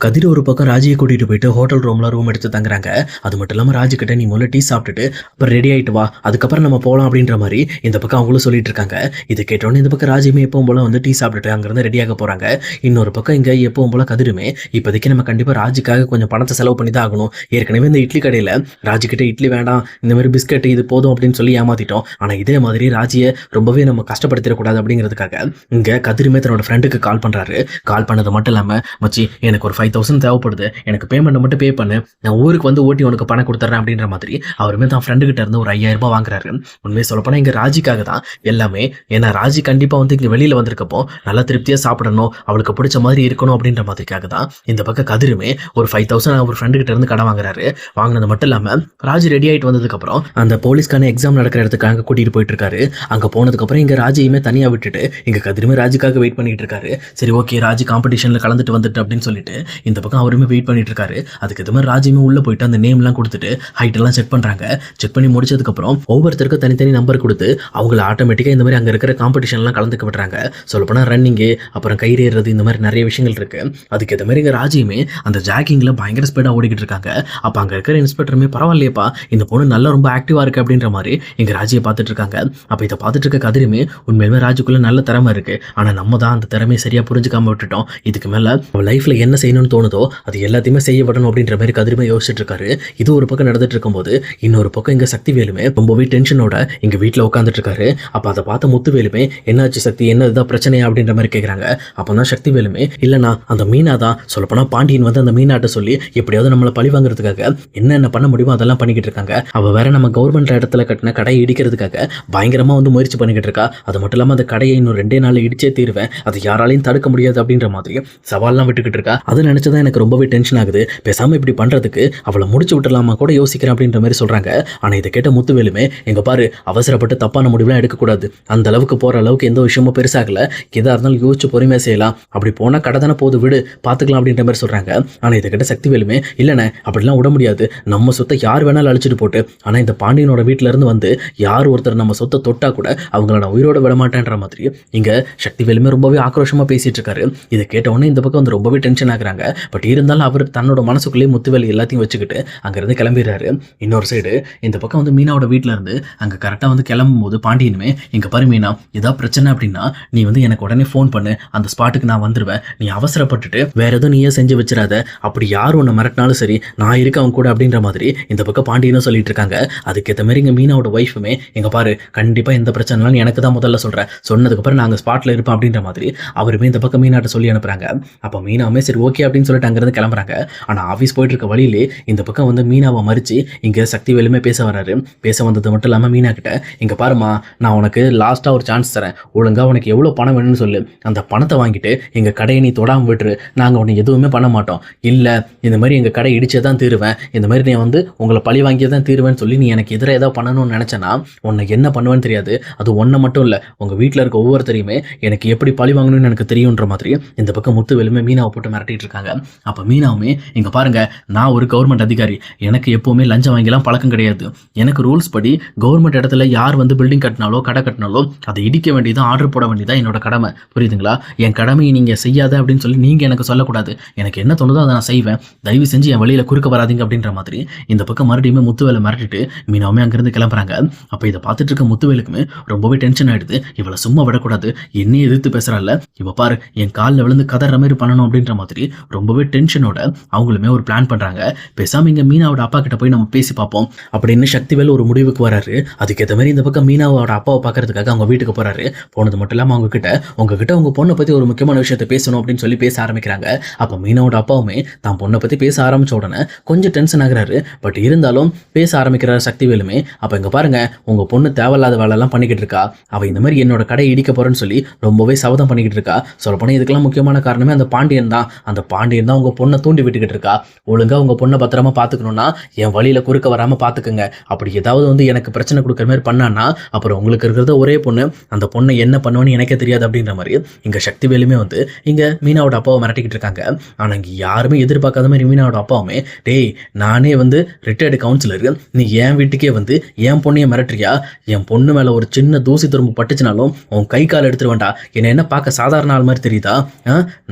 கதிர் ஒரு பக்கம் ராஜியை கூட்டிட்டு போயிட்டு ஹோட்டல் ரூம் எடுத்து தங்குறாங்க. அது மட்டும் இல்லாமல் ராஜி கிட்ட நீ முதல்ல டீ சாப்பிட்டுட்டு அப்புறம் ரெடி ஆகிட்டு வா, அதுக்கப்புறம் நம்ம போகலாம் அப்படின்ற மாதிரி இந்த பக்கம் அவங்களும் சொல்லிட்டு இருக்காங்க. இது கேட்டோன்னே இந்த பக்கம் ராஜியுமே எப்பவும் போல வந்து டீ சாப்பிட்டுட்டு அங்கேருந்து ரெடியாக போகிறாங்க. இன்னொரு பக்கம் இங்கே எப்பவும் போல கதிருமே இப்போதைக்கு நம்ம கண்டிப்பாக ராஜிக்காக கொஞ்சம் பணத்தை செலவு பண்ணி தான் ஆகணும். ஏற்கனவே இந்த இட்லி கடையில் ராஜி கிட்ட இட்லி வேண்டாம், இந்த மாதிரி பிஸ்கட் இது போதும் அப்படின்னு சொல்லி ஏமாத்திட்டோம். ஆனால் இதே மாதிரி ராஜியை ரொம்பவே நம்ம கஷ்டப்படுத்திடக்கூடாது அப்படிங்கிறதுக்காக இங்கே கதிருமே தன்னோட ஃப்ரெண்டுக்கு கால் பண்ணுறாரு. கால் பண்ணது மட்டும் இல்லாமல் மச்சி எனக்கு ஒரு 5,000 தேவைப்படுது, எனக்கு பேமெண்ட் மட்டும் பே பண்ணு, நான் ஊருக்கு வந்து ஓட்டி உனக்கு பணம் கொடுத்துட்றேன் அப்படின்ற மாதிரி அவருமே தான் ஃப்ரெண்டு கிட்ட இருந்து ஒரு 5,000 ரூபாய் வாங்குறாரு. உண்மையை சொல்லப்போனால் இங்கே ராஜிக்காக தான் எல்லாமே. ஏன்னா ராஜி கண்டிப்பாக வந்து இங்கே வெளியில் வந்திருக்கப்போ நல்லா திருப்தியாக சாப்பிடணும், அவளுக்கு பிடிச்ச மாதிரி இருக்கணும் அப்படின்ற மாதிரிக்காக தான் இந்த பக்கம் கதிருமே ஒரு 5,000 அவர் ஃப்ரெண்டு கிட்ட இருந்து கடன் வாங்குறாரு. வாங்கினது மட்டும் இல்லாமல் ராஜி ரெடி ஆகிட்டு வந்ததுக்கப்புறம் அந்த போலீஸ்க்கான எக்ஸாம் நடக்கிற இடத்துக்கு அங்கே கூட்டிகிட்டு போயிட்டு இருக்காரு. அங்கே போனதுக்கப்புறம் இங்கே ராஜியுமே தனியாக விட்டுட்டு இங்கே கதிருமே ராஜிக்காக வெயிட் பண்ணிட்டு இருக்காரு. சரி ஓகே, ராஜி காம்படிஷனில் கலந்துட்டு வந்துட்டு அப்படின்னு சொல்லிட்டு இந்த பக்கம் அவருமே வெயிட் பண்ணிட்டு இருக்காரு. அதுக்கு இது மாதிரி ராஜியுமே உள்ள போயிட்டு அந்த நேம்லாம் கொடுத்துட்டு ஹைட் எல்லாம் செக் பண்றாங்க. செக் பண்ணி முடிச்சதுக்கப்புறம் ஒவ்வொருத்தருக்கும் தனித்தனி நம்பர் கொடுத்து அவங்கள ஆட்டோமேட்டிக்காக இந்த மாதிரி அங்கே இருக்கிற காம்படிஷன்லாம் கலந்துக்க விடுறாங்க. சொல்லப்போனால் ரன்னிங்கு, அப்புறம் கயிறு ஏறுறது, இந்த மாதிரி நிறைய விஷயங்கள் இருக்கு. அதுக்கு ஏற்ற மாதிரி இங்கே ராஜியுமே அந்த ஜாக்கிங்கில் பயங்கர ஸ்பீடாக ஓடிக்கிட்டு இருக்காங்க. அப்போ அங்கே இருக்கிற இன்ஸ்பெக்டருமே பரவாயில்லையப்பா, இந்த பொண்ணு நல்லா ரொம்ப ஆக்டிவாக இருக்கு அப்படின்ற மாதிரி இங்கே ராஜியை பார்த்துட்டு இருக்காங்க. அப்போ இதை பார்த்துட்டு இருக்க கதிருமே உண்மையிலுமே ராஜுக்குள்ள நல்ல திறமை இருக்கு, ஆனால் நம்ம தான் அந்த திறமையை சரியாக புரிஞ்சுக்காம விட்டுட்டோம். இதுக்கு மேலே அவள் லைஃப்பில் என்ன செய்யணும்னு தோணுதோ அது எல்லாத்தையுமே செய்ய விடணும் அப்படின்ற மாதிரி கதிருமே யோசிச்சுட்டு இருக்காரு. இது ஒரு பக்கம் நடந்துட்டு இருக்கும்போது இன்னொரு பக்கம் இங்கே சக்திவேலுமே ரொம்பவே டென்ஷனோட இங்கே வீட்டில் உட்காந்துட்டு இருக்காரு. அப்போ அதை பார்த்த முத்துவேலுமே என்னாச்சு சக்தி, என்ன இதுதான் பிரச்சனையா அப்படின்ற மாதிரி கேட்குறாங்க. அப்போ தான் சக்திவேலுமே இல்லைண்ணா அந்த மீனா தான், சொல்லப்போனால் பாண்டியன் வந்து அந்த மீனாட்ட சொல்லி எப்படியாவது நம்மளை பழி வாங்குறதுக்காக என்னென்ன பண்ண முடியுமோ அதெல்லாம் பண்ணிக்கிட்டு இருக்காங்க. அவள் வேற நம்ம கவர்மெண்ட் இடத்துல கட்டின கடையை இடிக்கிறதுக்காக பயங்கரமாக வந்து முயற்சி பண்ணிக்கிட்டு இருக்கா. அது மட்டும் இல்லாமல் அந்த கடையை இன்னும் 2 நாளில் இடிச்சே தீருவேன், அது யாராலையும் தடுக்க முடியாது அப்படின்ற மாதிரி சவால்லாம் விட்டுக்கிட்டு இருக்கா. அதை நினைச்சதான் எனக்கு ரொம்பவே டென்ஷன் ஆகுது. பேசாம இப்படி பண்றதுக்கு அவளை முடிச்சு விட்டுலாமா கூட யோசிக்கிறேன் அப்படின்ற மாதிரி சொல்றாங்க. ஆனா இதை கேட்ட முத்துவேலுமே எங்க பாரு, அவசரப்பட்டு தப்பான முடிவுலாம் எடுக்கக்கூடாது, அந்த அளவுக்கு போற அளவுக்கு எந்த விஷயமும் பெருசாகல, எதா இருந்தாலும் யோசிச்சு பொறுமையா செய்யலாம், அப்படி போனா கடை தானே போது விடு பாத்துக்கலாம் அப்படின்ற மாதிரி சொல்றாங்க. ஆனா இதை கேட்ட சக்திவேலுமே இல்லைண்ணே அப்படிலாம் விட முடியாது, நம்ம சொத்தை யார் வேணாலும் அழிச்சிட்டு போட்டு, ஆனா இந்த பாண்டியனோட வீட்டுல இருந்து வந்து யார் ஒருத்தர் நம்ம சொத்தை தொட்டா கூட அவங்கள நான் உயிரோட விட மாட்டேன்ற மாதிரி இங்க சக்திவேலுமே ரொம்பவே ஆக்ரோஷமா பேசிட்டு இருக்காரு. இதை கேட்ட உடனே இந்த பக்கம் வந்து ரொம்பவே டென்ஷன் ஆகுறாங்க. பட் இருந்தாலும் அவர் தன்னோட மனசுக்குள்ளேயே முத்துவேலு எல்லாத்தையும் வச்சுக்கிட்டு அங்கேருந்து கிளம்பிடுறாரு. இன்னொரு சைடு இந்த பக்கம் வந்து மீனாவோட வீட்டில் இருந்து அங்கே கரெக்டாக வந்து கிளம்பும் போது பாண்டியனுமே இங்கே பாரு மீனா, ஏதாவது பிரச்சனை அப்படின்னா நீ வந்து எனக்கு உடனே ஃபோன் பண்ணு, அந்த ஸ்பாட்டுக்கு நான் வந்துடுவேன், நீ அவசரப்பட்டுட்டு வேற எதுவும் நீயே செஞ்சு வச்சிடாத, அப்படி யார் உன்னை மிரட்டினாலும் சரி நான் இருக்க அவன் கூட அப்படின்ற மாதிரி இந்த பக்கம் பாண்டியனும் சொல்லிட்டு இருக்காங்க. அதுக்கேற்ற மாதிரி இங்கே மீனாவோட ஒய்ஃபுமே எங்க பாரு கண்டிப்பாக எந்த பிரச்சனைனாலும் எனக்கு தான் முதல்ல சொல்கிறேன், சொன்னதுக்கப்புறம் நாங்கள் ஸ்பாட்டில் இருப்போம் அப்படின்ற மாதிரி அவருமே இந்த பக்கம் மீனாட்ட சொல்லி அனுப்புறாங்க. அப்போ மீனாவுமே சரி ஓகே அப்படின்னு சொல்லிட்டு அங்கேருந்து கிளம்புறாங்க. ஆனால் ஆஃபீஸ் போயிட்டு இருக்க வழியிலே இந்த பக்கம் வந்து மீனாவை மறித்து இங்கே சக்திவேலுமே பேச வராரு. பேச வந்தது மட்டும் இல்லாமல் மீனா கிட்ட இங்கே பாருமா, நான் உனக்கு லாஸ்ட்டாக ஒரு சான்ஸ் தரேன், ஒழுங்காக உனக்கு எவ்வளோ பணம் வேணும்னு சொல்லு, அந்த பணத்தை வாங்கிட்டு எங்கள் கடையை நீ தொடாமல் விட்டுரு, நாங்கள் உன்னை எதுவுமே பண்ண மாட்டோம், இல்லை இந்த மாதிரி எங்கள் கடை இடிச்சே தான் தீருவேன், இந்த மாதிரி நீ வந்து உங்களை பழி வாங்கியே தான் தீருவேன்னு சொல்லி நீ எனக்கு எதிராக ஏதாவது பண்ணணும்னு நினச்சேன்னா உன்னை என்ன பண்ணுவேன்னு தெரியாது, அது ஒன்றை மட்டும் இல்லை உங்கள் வீட்டில் இருக்க ஒவ்வொருத்தரையுமே எனக்கு எப்படி பழி வாங்கணும்னு எனக்கு தெரியுன்ற மாதிரி இந்த பக்கம் முத்துவேலுமே மீனாவை போட்டு மிரட்டிட்டு இருக்காங்க. அப்போ மீனாவுமே இங்கே பாருங்க, நான் ஒரு கவர்மெண்ட் அதிகாரி, எனக்கு எப்போவுமே லஞ்சம் வாங்கிலாம் பழக்கம் கிடையாது, எனக்கு ரூல்ஸ் படி கவர்மெண்ட் இடத்துல யார் வந்து பில்டிங் கட்டினாலோ கடை கட்டினாலோ அதை இடிக்க வேண்டியதான், ஆர்டர் போட வேண்டியதான் என்னோட கடமை, புரியுதுங்களா? என் கடமையை நீங்கள் செய்யாத அப்படின்னு சொல்லி நீங்கள் எனக்கு சொல்லக்கூடாது, எனக்கு என்ன தோணுதோ அதை நான் செய்வேன், தயவு செஞ்சு என் வழியில் குறுக்க வராதிங்க அப்படின்ற மாதிரி இந்த பக்கம் மறுபடியுமே முத்துவேலை மிரட்டிட்டு மீனாவுமே அங்கேருந்து கிளம்புறாங்க. அப்போ இதை பார்த்துட்டு இருக்க முத்துவேலுக்குமே ரொம்பவே டென்ஷன் ஆகிடுது. இவளை சும்மா விடக்கூடாது, என்னையே எதிர்த்து பேசுகிறாள், இவ பாரு என் காலில் விழுந்து கதற மாதிரி பண்ணணும் அப்படின்ற மாதிரி ரொம்பவே டென்ஷனோட அவங்களுமே ஒரு பிளான் பண்ணுறாங்க. பேசாமல் இங்கே மீனாவோட அப்பா கிட்ட போய் நம்ம பேசி பார்ப்போம் அப்படின்னு சக்திவேல் ஒரு முடிவுக்கு வராரு. அதுக்கேற்ற மாதிரி இந்த பக்கம் மீனாவோட அப்பாவை பார்க்கறதுக்காக அவங்க வீட்டுக்கு போறாரு. போனது மட்டும் இல்லாமல் உங்ககிட்ட உங்க பொண்ணை பற்றி ஒரு முக்கியமான விஷயத்தை பேசணும் அப்படின்னு சொல்லி பேச ஆரம்பிக்கிறாங்க. அப்போ மீனாவோட அப்பாவுமே தான் பொண்ணை பற்றி பேச ஆரம்பிச்ச உடனே கொஞ்சம் டென்ஷன் ஆகுறாரு. பட் இருந்தாலும் பேச ஆரம்பிக்கிறார் சக்திவேலுமே. அப்போ இங்கே பாருங்க, உங்க பொண்ணு தேவையில்லாத வேலையெல்லாம் பண்ணிக்கிட்டு இருக்கா, அவள் இந்த மாதிரி என்னோட கடை இடிக்க போறேன்னு சொல்லி ரொம்பவே சபதம் பண்ணிக்கிட்டு இருக்கா. சொல்லப்போனால் இதுக்கெல்லாம் முக்கியமான காரணமே அந்த பாண்டியன் தான். அந்த பாண்டியன் தான் உங்க பொண்ணை தூண்டி விட்டுக்கிட்டு இருக்கா. ஒழுங்கா உங்க பொண்ணை பத்திரமா பார்த்துக்கணும்னா என் வழியில குறுக்க வராமல் பார்த்துக்குங்க, அப்படி ஏதாவது வந்து எனக்கு பிரச்சனை கொடுக்குற மாதிரி பண்ணான்னா அப்புறம் உங்களுக்கு இருக்கிறத ஒரே பொண்ணு, அந்த பொண்ணை என்ன பண்ணுவேன்னு எனக்கே தெரியாது அப்படின்ற மாதிரி இங்கே சக்திவேலுமே வந்து இங்கே மீனாவோட அப்பாவை மிரட்டிக்கிட்டு இருக்காங்க. ஆனால் இங்கே யாருமே எதிர்பார்க்காத மாதிரி மீனாவோட அப்பாவுமே டேய் நானே வந்து ரிட்டையர்டு கவுன்சிலர், நீ என் வீட்டுக்கே வந்து என் பொண்ணையை மிரட்டுறியா, என் பொண்ணு மேலே ஒரு சின்ன தூசி துரும்பு பட்டுச்சுனாலும் உன் கை கால் எடுத்துருவேண்டா, என்னை என்ன பார்க்க சாதாரண ஆள் மாதிரி தெரியுதா,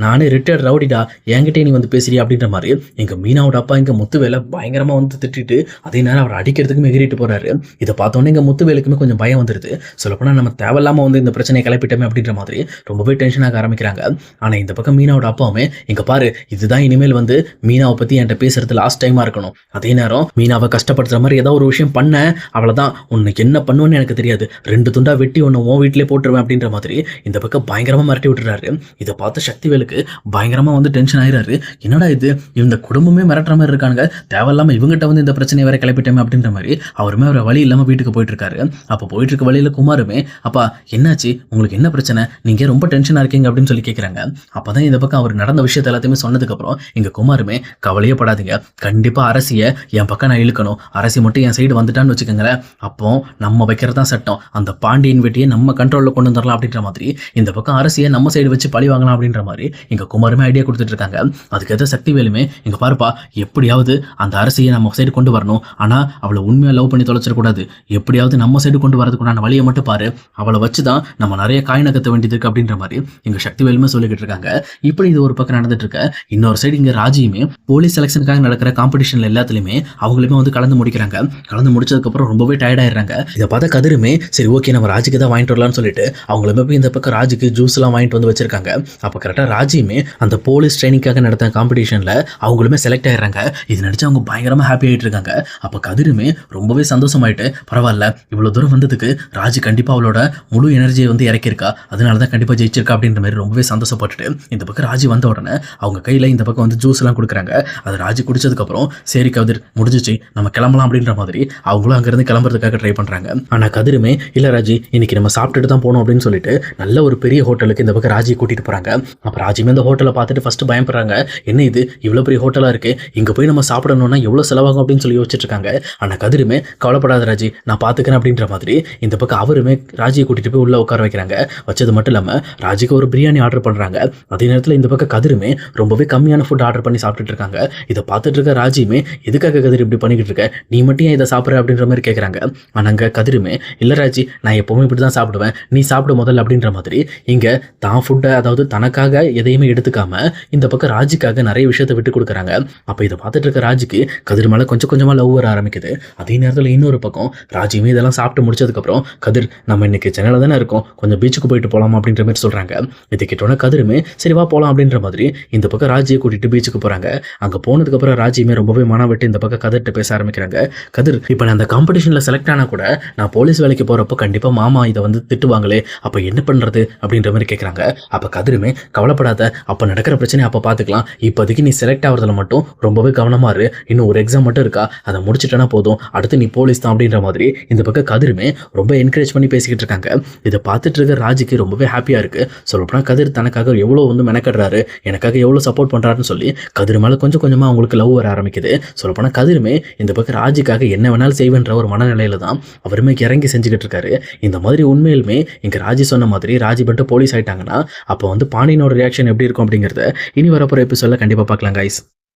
நானே ரிட்டையர்ட் ரவுடிடா, என்கிட்டே நீ வந்து பேசுறியா அப்படின்ற மாதிரி எங்க மீனாவோட அப்பா இங்க முத்துவேலை பயங்கரமா வந்து திட்டிட்டு அதே நேரம் அவர் அடிக்கிறதுக்கும் எகிரிட்டு போறாரு. இதை பார்த்தோன்னே எங்க முத்துவேலுக்குமே கொஞ்சம் பயம் வந்துருது. சொல்லப்போனா நம்ம தேவையில்லாம வந்து இந்த பிரச்சனையை கிளப்பிட்டோமே அப்படின்ற மாதிரி ரொம்பவே டென்ஷன் ஆக ஆரம்பிக்கிறாங்க. ஆனா இந்த பக்கம் மீனாவோட அப்பாவுமே இங்க பாரு, இதுதான் இனிமேல் வந்து மீனாவை பத்தி என்கிட்ட பேசுறது லாஸ்ட் டைமா இருக்கணும். அதே நேரம் மீனாவை கஷ்டப்படுத்துற மாதிரி ஏதாவது ஒரு விஷயம் பண்ண அவ்வளவுதான், உனக்கு என்ன பண்ணுவேன்னு எனக்கு தெரியாது, 2 துண்டா வெட்டி உன்னை உன் வீட்டிலே போட்டுருவேன் அப்படின்ற மாதிரி இந்த பக்கம் பயங்கரமா மிரட்டி விட்டுறாரு. இதை பார்த்து சக்திவேலுக்கு பயங்கரமா வந்து டென்ஷன் ஆயிடுறாரு. என்னடா இது, இந்த குடும்பமே மிரட்டுற மாதிரி இருக்காங்க, தேவையில்லாம இவங்ககிட்ட வந்து இந்த பிரச்சனையை வேற கிளப்பிட்டோமே அப்படின்ற மாதிரி அவருமே ஒரு வழி இல்லாம வீட்டுக்கு போயிட்டு இருக்காரு. அப்போ போயிட்டு இருக்க வழியில குமாருமே, அப்பா என்னாச்சு, உங்களுக்கு என்ன பிரச்சனை, நீங்க ரொம்ப டென்ஷனா இருக்கீங்க அப்படின்னு சொல்லி கேட்குறாங்க. அப்பதான் இந்த பக்கம் அவர் நடந்த விஷயத்த எல்லாத்தையுமே சொன்னதுக்கு அப்புறம் இங்க குமாருமே, கவலையே படாதீங்க, கண்டிப்பா அரசியை என் பக்கம் நான் இழுக்கணும், அரசி மட்டும் என் சைடு வந்துட்டான்னு வச்சுக்கோங்களேன், அப்போ நம்ம வைக்கிறதா சட்டம், அந்த பாண்டியன் வெட்டியை நம்ம கண்ட்ரோலில் கொண்டு வந்துடலாம் அப்படின்ற மாதிரி இந்த பக்கம் அரசியை நம்ம சைடு வச்சு பழி வாங்கலாம் அப்படின்ற மாதிரி இங்க குமாருமே ஐடியா கொடுத்துட்டு இருக்காங்க. அதுக்கேற்ற சக்திவேலுமே, இங்க பாருப்பா, எப்படியாவது அந்த அரசியை நம்ம சைடு கொண்டு வரணும், ஆனா அவளை உண்மையா லவ் பண்ணி தொலைச்சிடக்கூடாது, எப்படியாவது நம்ம சைடு கொண்டு வரதுக்குண்டான வழியை மட்டும் பாரு, அவளை வச்சுதான் நம்ம நிறைய காய் நகர்த்த வேண்டியது இருக்கு அப்படின்ற மாதிரி எங்க சக்திவேலுமே சொல்லிக்கிட்டு இருக்காங்க. இப்படி இது ஒரு பக்கம் நடந்துட்டு இருக்க, இன்னொரு சைடு இங்க ராஜியுமே போலீஸ் செலக்ஷனுக்காக நடக்கிற காம்படிஷன்ல எல்லாத்துலயுமே அவங்களுமே வந்து கலந்து முடிக்கிறாங்க. கலந்து முடிச்சதுக்கு அப்புறம் ரொம்பவே டயர்ட் ஆயிடுறாங்க. இதை பார்த்தா கதிருமே, சரி ஓகே நம்ம ராஜுக்கு தான் வாங்கிட்டு வரலாம்னு சொல்லிட்டு அவங்களுமே போய் இந்த பக்கம் ராஜுக்கு ஜூஸ் எல்லாம் வாங்கிட்டு வந்து வச்சிருக்காங்க. அப்ப கரெக்டா ராஜியுமே அந்த போலீஸ் ட்ரைனிங்காக நடத்த காம்படிஷன்ல அவங்களுமே செலக்ட் ஆயிடுறாங்க. இது நினைச்சு அவங்க பயங்கரமா ஹாப்பி ஆயிட்டு இருக்காங்க. அப்ப கதிருமே ரொம்பவே சந்தோஷமாயிட்டு, பரவாயில்ல இவ்வளவு தூரம் வந்ததுக்கு ராஜி கண்டிப்பா அவளோட முழு எனர்ஜியை வந்து இறக்கியிருக்கா, அதனாலதான் கண்டிப்பா ஜெயிச்சிருக்கா அப்படின்ற மாதிரி ரொம்பவே சந்தோஷப்பட்டுட்டு இந்த பக்கம் ராஜி வந்த உடனே அவங்க கையில இந்த பக்கம் வந்து ஜூஸ் எல்லாம் கொடுக்குறாங்க. அது ராஜி குடிச்சதுக்கு அப்புறம் சரி கதிர் முடிஞ்சிச்சு, நம்ம கிளம்பலாம் அப்படின்ற மாதிரி அவங்களும் அங்கிருந்து கிளம்புறதுக்காக ட்ரை பண்றாங்க. ஆனா கதிருமே, இல்ல ராஜி இன்னைக்கு நம்ம சாப்பிட்டுட்டு தான் போகணும் அப்படின்னு சொல்லிட்டு நல்ல ஒரு பெரிய ஹோட்டலுக்கு இந்த பக்கம் ராஜி கூட்டிட்டு போறாங்க. அப்ப ராஜிமே இந்த ஹோட்டலை பார்த்துட்டு ஃபர்ஸ்ட் பயப்படுறாங்க, என்ன இது இவ்வளவு பெரிய ஹோட்டலா இருக்கு, இங்க போய் நம்ம சாப்பிடணும்னா எவ்வளவு செலவாகும் அப்படின்னு சொல்லி யோசிச்சுட்டு இருக்காங்க. ஆனா கதிருமே, கவலைப்படாத ராஜி நான் பாத்துக்கிறேன் அப்படின்ற மாதிரி இந்த பக்கம் அவருமே ராஜியை கூட்டிட்டு போய் உள்ள உட்கார வைக்கிறாங்க. வச்சது மட்டும் இல்லாம ராஜிக்கு ஒரு பிரியாணி ஆர்டர் பண்றாங்க. அதே நேரத்தில் இந்த பக்கம் கதிருமே ரொம்பவே கம்மியான ஃபுட் ஆர்டர் பண்ணி சாப்பிட்டுட்டு இருக்காங்க. இதை பார்த்துட்டு இருக்க ராஜியுமே, எதுக்காக கதிர் இப்படி பண்ணிக்கிட்டு இருக்க, நீ மட்டும் ஏன் இதை சாப்பிட்ற அப்படின்ற மாதிரி கேட்குறாங்க. ஆனாங்க கதிருமே, இல்லை ராஜி நான் எப்பவுமே இப்படி தான் சாப்பிடுவேன், நீ சாப்பிட முதல்ல அப்படின்ற மாதிரி இங்க தான் ஃபுட்டை, அதாவது தனக்காக எதையுமே எடுத்துக்காம இந்த பக்கம் ராஜிக்காக நிறைய விஷயத்தை விட்டு கொடுக்குறாங்க. அப்போ இதை பார்த்துட்டு இருக்க ராஜிக்கு கதிர் மேலே கொஞ்சம் கொஞ்சமாக லவ் வர ஆரம்பிக்குது. அதே நேரத்தில் இன்னொரு பக்கம் ராஜியுமே இதெல்லாம் சாப்பிட்டு முடிச்சதுக்கப்புறம், கதிர் நம்ம இன்னைக்கு சென்னையில் தானே இருக்கோம், கொஞ்சம் பீச்சுக்கு போயிட்டு போகலாமா அப்படின்ற மாதிரி சொல்கிறாங்க. இதை கேட்டோன்னே கதிருமே சரி வா போகலாம் அப்படின்ற மாதிரி இந்த பக்கம் ராஜியை கூட்டிட்டு பீச்சுக்கு போகிறாங்க. அங்கே போனதுக்கப்புறம் ராஜியுமே ரொம்பவே மனம் விட்டு இந்த பக்கம் கதிர்கிட்ட பேச ஆரம்பிக்கிறாங்க. கதிர், இப்போ நான் அந்த காம்படிஷனில் செலக்ட் ஆனால் கூட நான் போலீஸ் வேலைக்கு போகிறப்போ கண்டிப்பாக மாமா இதை வந்து திட்டுவாங்களே, அப்போ என்ன பண்ணுறது அப்படின்ற மாதிரி கேட்குறாங்க. அப்போ கதிருமே, கவலைப்படாத, அப்போ நடக்கிற பிரச்சனை அப்போ பார்த்துக்கலாம், இப்போதைக்கு நீ செலக்ட் ஆகிறதுல மட்டும் ரொம்பவே கவனமாக இரு, இன்னும் ஒரு எக்ஸாம் மட்டும் இருக்கா, அதை முடிச்சிட்டனா போதும், அடுத்து நீ போலீஸ் தான் அப்படின்ற மாதிரி இந்த பக்கம் கதிருமே ரொம்ப என்கரேஜ் பண்ணி பேசிக்கிட்டு இருக்காங்க. இதை பார்த்துட்டு இருக்க ராஜிக்கு ரொம்பவே ஹாப்பியாக இருக்குது. சொல்லப்போனால் கதிர் தனக்காக எவ்வளோ வந்து மெனக்கடுறாரு, எனக்காக எவ்வளோ சப்போர்ட் பண்ணுறாருன்னு சொல்லி கதிர் மேலே கொஞ்சம் கொஞ்சமாக அவங்களுக்கு லவ் வர ஆரம்பிக்குது. சொல்லப்போனால் கதிருமே இந்த பக்கம் ராஜிக்காக என்ன வேணாலும் செய்வேன்ற ஒரு மனநிலையில தான் அவருமே இறங்கி செஞ்சுக்கிட்டு இருக்காரு. இந்த மாதிரி உண்மையிலுமே இங்கே ராஜி சொன்ன மாதிரி ராஜி மட்டும் போலீஸ் ஆயிட்டாங்கன்னா அப்போ வந்து பாண்டியனோட ரியாக்ஷன் எப்படி இருக்கும் அப்படிங்கிறத இனி வரப்போகிற எபிசோடில் கண்டிப்பாக பார்க்கலாம் கைஸ்.